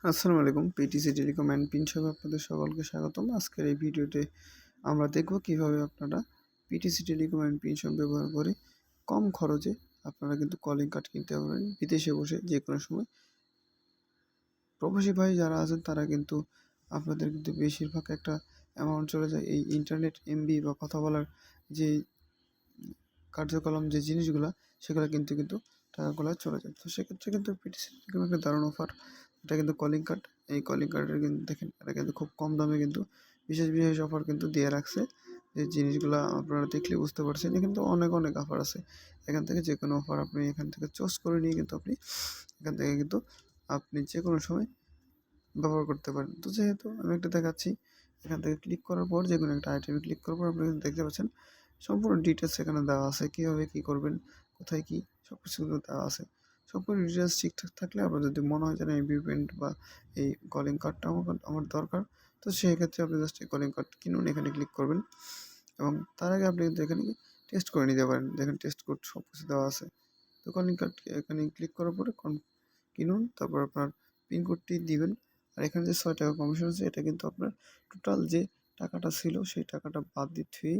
আসসালামু আলাইকুম। PTC telecom and pin শপে আপনাদের সকলকে স্বাগতম। আজকের এই ভিডিওতে আমরা দেখব কিভাবে আপনারা PTC telecom and pin shop ব্যবহার করে কম খরচে আপনারা কিন্তু কলিং কার্ড কিনতে পারবেন বিদেশে বসে যে কোনো সময়। প্রবাসী ভাই যারা আছেন তারা কিন্তু আপনাদের কিন্তু বেশিরভাগ একটা অ্যামাউন্ট চলে যায় এই ইন্টারনেট এমবি বা কথা বলার যে কার্যকলাপ যে জিনিসগুলো সেগুলো কিন্তু টাকাগুলো চলে যায়। তো সেক্ষেত্রে কিন্তু পিটিসি টেলিকম একটা দারুণ অফার। এটা কিন্তু কলিং কার্ড। এই কলিং কার্ডের কিন্তু দেখেন এটা কিন্তু খুব কম দামে কিন্তু বিশেষ অফার কিন্তু দিয়ে রাখছে। যে জিনিসগুলো আপনারা দেখলে বুঝতে পারছেন যে কিন্তু অনেক অফার আছে। এখান থেকে যে কোনো অফার আপনি এখান থেকে চুজ করে নিয়ে কিন্তু আপনি এখান থেকে কিন্তু আপনি যে কোনো সময় ব্যবহার করতে পারেন। তো যেহেতু আমি একটা দেখাচ্ছি, এখান থেকে ক্লিক করার পর যেকোনো একটা আইটেমে ক্লিক করার পর আপনি কিন্তু দেখতে পাচ্ছেন সম্পূর্ণ ডিটেইলস এখানে দেওয়া আছে। কীভাবে কী করবেন, কোথায় কী সবকিছু কিন্তু দেওয়া আছে। সম্পূর্ণ ডিটেইলস ঠিকঠাক থাকলে আপনার যদি মনে হয় যে না এই ভিপিএন বা এই কলিং কার্ডটা আমার দরকার, তো সেক্ষেত্রে আপনি জাস্ট এই কলিং কার্ড কিনুন, এখানে ক্লিক করবেন এবং তার আগে আপনি কিন্তু এখানে টেস্ট করে নিতে পারেন। দেখেন টেস্ট কোড সব কিছু দেওয়া আছে। তো কলিং কার্ড এখানে ক্লিক করার পরে কিনুন, তারপর আপনার পিন কোডটি দিবেন। আর এখানে যে ৳৬ কমিশন আছে এটা কিন্তু আপনার টোটাল যে টাকাটা ছিল সেই টাকাটা বাদ থুয়েই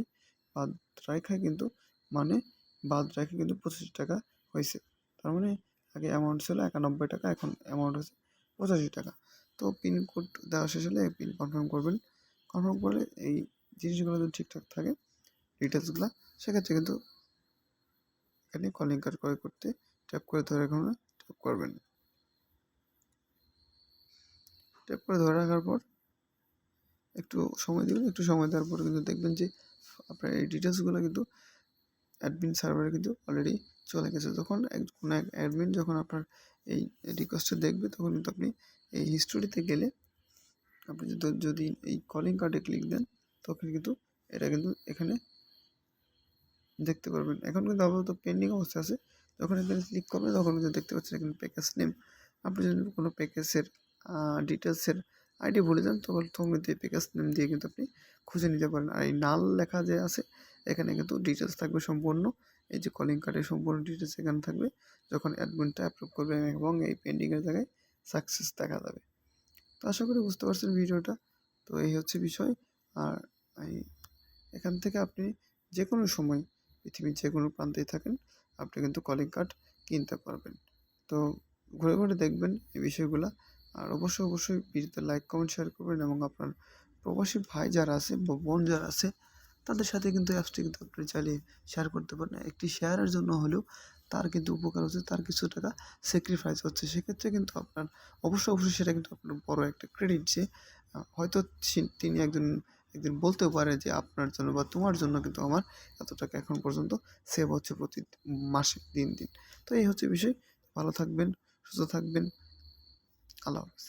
বাদ রাইখা কিন্তু মানে বাদ রাইখা কিন্তু ৳৮৫ হইছে। তার মানে আগে অ্যামাউন্ট ছিল ৳৯১, এখন অ্যামাউন্ট হচ্ছে ৳৮৫। তো পিন কোড দেওয়া শেষ হলে পিন কনফার্ম করবেন। কনফার্ম করলে এই জিনিসগুলো যদি ঠিকঠাক থাকে ডিটেইলসগুলা, সেক্ষেত্রে কিন্তু এখানে কলিং কার্ড ক্রয় করতে ট্যাপ করে ধরে রাখুন, ট্যাপ করবেন। ট্যাপ করে ধরে রাখার পর একটু সময় দিবেন। একটু সময় দেওয়ার পর কিন্তু দেখবেন যে আপনার এই ডিটেইলসগুলো কিন্তু অ্যাডমিন সার্ভারে কিন্তু অলরেডি চলে গেছে। যখন কোনো এক অ্যাডমিন যখন আপনার এই রিকোয়েস্টটা দেখবে তখন কিন্তু আপনি এই হিস্টোরিতে গেলে আপনি যদি এই কলিং কার্ডে ক্লিক দেন তখন কিন্তু এটা কিন্তু এখানে দেখতে পারবেন। এখন কিন্তু আপাতত পেন্ডিং অবস্থায় আছে। যখন এখানে ক্লিক করবেন তখন কিন্তু দেখতে পাচ্ছেন এখানে প্যাকেজ নেম। আপনি যদি কোনো প্যাকেজের ডিটেইলসের আইডি ভুলে যান তখন কিন্তু এই প্যাকেজ নেম দিয়ে কিন্তু আপনি খুঁজে নিতে পারেন। আর এই নাল লেখা যে আছে এখানে কিন্তু ডিটেইলস থাকবে সম্পূর্ণ। এই যে কলিং কার্ডের সম্পূর্ণ ডিটেইলস এখানে থাকবে। যখন অ্যাডমিনটা অ্যাপ্রুভ করবে এবং এই পেন্ডিংয়ের জায়গায় সাকসেস দেখা যাবে। তো আশা করি বুঝতে পারছেন ভিডিওটা। তো এই হচ্ছে বিষয়। আর এই এখান থেকে আপনি যে কোনো সময় পৃথিবীর যে কোনো প্রান্তেই থাকেন আপনি কিন্তু কলিং কার্ড কিনতে পারবেন। তো ঘুরে দেখবেন এই বিষয়গুলা। আর অবশ্যই ভিডিওতে লাইক, কমেন্ট, শেয়ার করবেন এবং আপনার প্রবাসী ভাই যারা আছে বা বোন যারা আছে তাদের সাথে কিন্তু অ্যাপসটি কিন্তু আপনি চাইলে শেয়ার করতে পারেন। একটি শেয়ারের জন্য হলেও তার কিন্তু উপকার হচ্ছে, তার কিছু টাকা স্যাক্রিফাইস হচ্ছে। সেক্ষেত্রে কিন্তু আপনার অবশ্যই সেটা কিন্তু আপনার বড় একটা ক্রেডিট যে হয়তো তিনি একদিন বলতেও পারে যে আপনার জন্য বা তোমার জন্য কিন্তু আমার এত টাকা এখন পর্যন্ত সেভ হচ্ছে প্রতি মাসে দিন। তো এই হচ্ছে বিষয়। ভালো থাকবেন, সুস্থ থাকবেন। আল্লাহ হাফেজ।